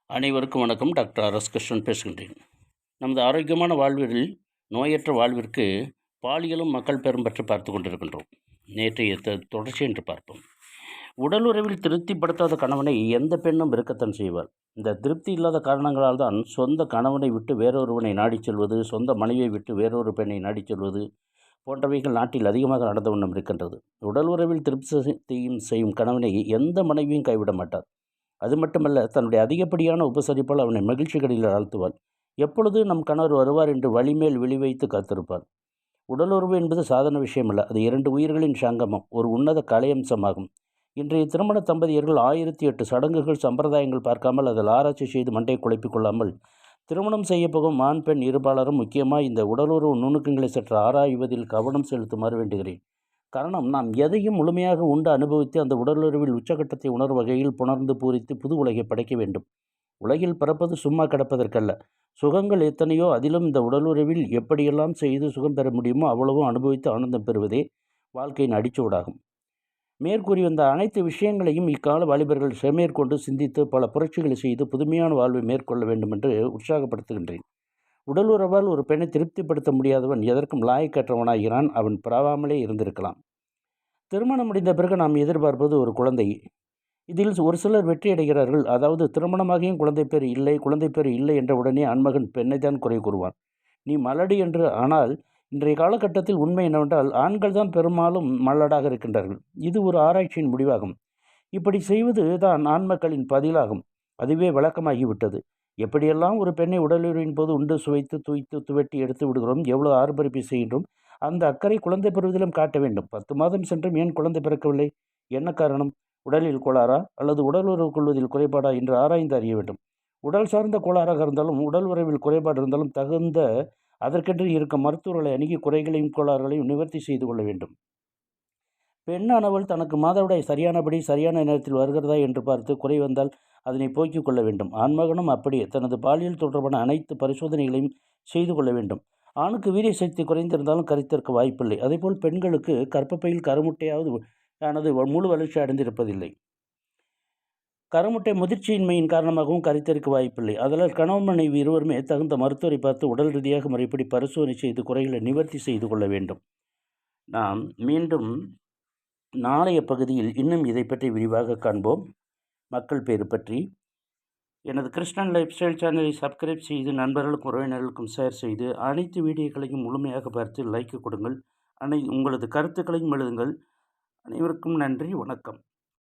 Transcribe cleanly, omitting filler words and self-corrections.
அனைவருக்கும் வணக்கம். Doctor R S. Krishnan பேசுகின்றேன். நமது ஆரோக்கியமான வாழ்வில் நோயற்ற வாழ்விற்கு பாலியலும் மக்கள் பெரும் பற்றி பார்த்து கொண்டிருக்கின்றோம். நேற்றைய தொடர்ச்சி என்று பார்ப்போம். உடல் உறவில் திருப்திப்படுத்தாத கணவனை எந்த பெண்ணும் வெறுக்கத்தான் செய்வார். இந்த திருப்தி இல்லாத காரணங்களால் தான் சொந்த கணவனை விட்டு வேறொருவனை நாடிச் செல்வது, சொந்த மனைவியை விட்டு வேறொரு பெண்ணை நாடிச் செல்வது போன்றவைகள் நாட்டில் அதிகமாக நடந்த வண்ணம் இருக்கின்றது. உடல் உறவில் திருப்தி செய்யும் கணவனை எந்த மனைவியும் கைவிட மாட்டார். அது மட்டுமல்ல, தன்னுடைய அதிகப்படியான உபசரிப்பால் அவனை மகிழ்ச்சிகளில் ஆழ்த்துவாள். எப்பொழுது நம் கணவர் வருவார் என்று வழிமேல் விழிவைத்து காத்திருப்பார். உடலுறவு என்பது சாதாரண விஷயமல்ல, அது 2 உயிர்களின் சங்கமம், ஒரு உன்னத கலையம்சமாகும். இன்றைய திருமண தம்பதியர்கள் 1008 சடங்குகள் சம்பிரதாயங்கள் பார்க்காமல் அதில் ஆராய்ச்சி செய்து மண்டையை குழப்பிக் கொள்ளாமல் திருமணம் செய்யப்போகும் ஆண் பெண் இருபாலரும் முக்கியமாக இந்த உடலுறவு நுணுக்கங்களை சற்று ஆராய்வதில் கவனம் செலுத்துமாறு வேண்டுகிறேன். காரணம், நாம் எதையும் முழுமையாக உண்டு அனுபவித்து அந்த உடலுறவில் உச்சகட்டத்தை உணர்வு வகையில் புணர்ந்து பூரித்து புது உலகை படைக்க வேண்டும். உலகில் பிறப்பது சும்மா கிடப்பதற்கல்ல. சுகங்கள் எத்தனையோ, அதிலும் இந்த உடலுறவில் எப்படியெல்லாம் செய்து சுகம் பெற முடியுமோ அவ்வளவும் அனுபவித்து ஆனந்தம் பெறுவதே வாழ்க்கையின் அடிச்சுவடாகும். மேற்கூறி வந்த அனைத்து விஷயங்களையும் இக்கால வாலிபர்கள் செமேற்கொண்டு சிந்தித்து பல புரட்சிகளை செய்து புதுமையான வாழ்வை மேற்கொள்ள வேண்டும் என்று உற்சாகப்படுத்துகின்றேன். உடலுறவால் ஒரு பெண்ணை திருப்திப்படுத்த முடியாதவன் எதற்கும் லாயக்கற்றவனாகிறான். அவன் பிறவாமலே இருந்திருக்கலாம். திருமணம் முடிந்த பிறகு நாம் எதிர்பார்ப்பது ஒரு குழந்தை. இதில் ஒரு சிலர் வெற்றி அடைகிறார்கள். அதாவது திருமணமாகியும் குழந்தை பேர் இல்லை என்ற உடனே ஆண்மகன் பெண்ணை தான் குறை கூறுவான். நீ மலடி என்று. ஆனால் இன்றைய காலகட்டத்தில் உண்மை என்னவென்றால் ஆண்கள் தான் பெரும்பாலும் மலடாக இருக்கின்றார்கள். இது ஒரு ஆராய்ச்சியின் முடிவாகும். இப்படி செய்வது தான் ஆண்மக்களின் பதிலாகும். அதுவே வழக்கமாகிவிட்டது. எப்படியெல்லாம் ஒரு பெண்ணை உடலுறவின் போது உண்டு சுவைத்து துய்த்து துவட்டி எடுத்து விடுகிறோம், எவ்வளோ ஆர்ப்பரிப்பு செய்கின்றோம். அந்த அக்கறை குழந்தை பெறுவதிலும் காட்ட வேண்டும். 10 மாதம் சென்றும் ஏன் குழந்தை பிறக்கவில்லை? என்ன காரணம்? உடலில் கோளாறா அல்லது உடல் உறவு கொள்வதில் குறைபாடா என்று ஆராய்ந்து அறிய வேண்டும். உடல் சார்ந்த கோளாறாக இருந்தாலும் உடல் உறவில் குறைபாடு இருந்தாலும் தகுந்த அதற்கென்று இருக்கும் மருத்துவர்களை அணுகி குறைகளையும் கோளாறுகளையும் நிவர்த்தி செய்து கொள்ள வேண்டும். பெண்ணானவள் தனக்கு மாதவிடாய் சரியானபடி சரியான நேரத்தில் வருகிறதா என்று பார்த்து குறை வந்தால் அதனை போக்கிக் கொள்ள வேண்டும். ஆண்மகனும் அப்படியே தனது பாலியல் தொடர்பான அனைத்து பரிசோதனைகளையும் செய்து கொள்ள வேண்டும். ஆணுக்கு வீரிய சக்தி குறைந்திருந்தாலும் கருத்திருக்க வாய்ப்பில்லை. அதேபோல் பெண்களுக்கு கர்ப்பப்பையில் கருமுட்டையாவது ஆனது முழு வளர்ச்சி அடைந்திருப்பதில்லை. கருமுட்டை முதிர்ச்சியின்மையின் காரணமாகவும் கருத்திருக்க வாய்ப்பில்லை. அதனால் கணவன் மனைவி இருவருமே தகுந்த மருத்துவரை பார்த்து உடல் ரீதியாக முறைப்படி பரிசோதனை செய்து குறைகளை நிவர்த்தி செய்து கொள்ள வேண்டும். நாம் மீண்டும் நாளைய பகுதியில் இன்னும் இதை பற்றி விரிவாக காண்போம். மக்கள் பேறு பற்றி. எனது கிருஷ்ணன் லைஃப் ஸ்டைல் சேனலை சப்ஸ்கிரைப் செய்து நண்பர்களுக்கும் உறவினர்களுக்கும் ஷேர் செய்து அனைத்து வீடியோக்களையும் முழுமையாக பார்த்து லைக் கொடுங்கள். உங்களது கருத்துக்களையும் எழுதுங்கள். அனைவருக்கும் நன்றி. வணக்கம்.